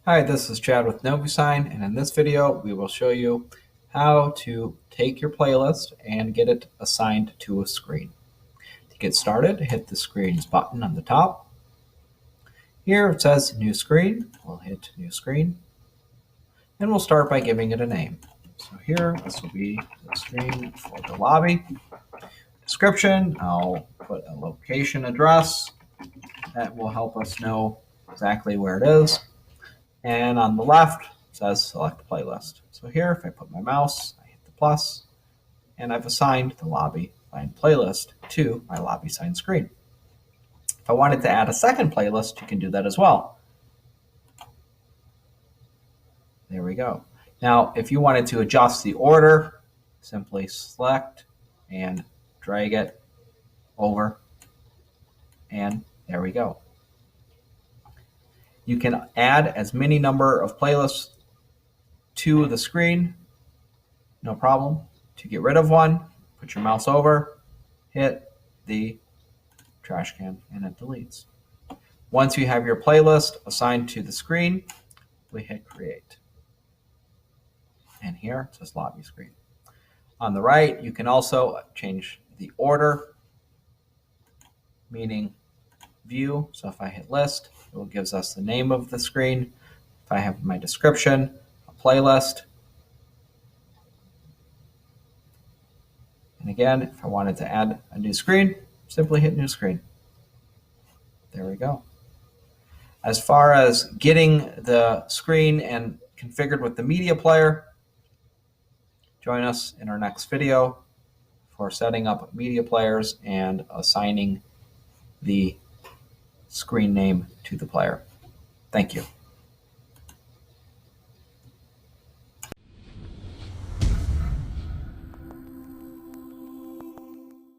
Hi, this is Chad with NoviSign, and in this video we will show you how to take your playlist and get it assigned to a screen. To get started, hit the screens button on the top. Here it says New Screen. We'll hit New Screen, and we'll start by giving it a name. So here, this will be the screen for the lobby. Description, I'll put a location address. That will help us know exactly where it is. And on the left, it says select playlist. So here, if I put my mouse, I hit the plus, and I've assigned the LoviSign playlist to my LoviSign screen. If I wanted to add a second playlist, you can do that as well. There we go. Now, if you wanted to adjust the order, simply select and drag it over, and there we go. You can add as many number of playlists to the screen, no problem. To get rid of one, put your mouse over, hit the trash can, and it deletes. Once you have your playlist assigned to the screen, we hit create. And here it says lobby screen. On the right, you can also change the order, meaning view. So if I hit list, it gives us the name of the screen. If I have my description, a playlist. And again, if I wanted to add a new screen, simply hit new screen. There we go. As far as getting the screen and configured with the media player, join us in our next video for setting up media players and assigning the screen name to the player. Thank you.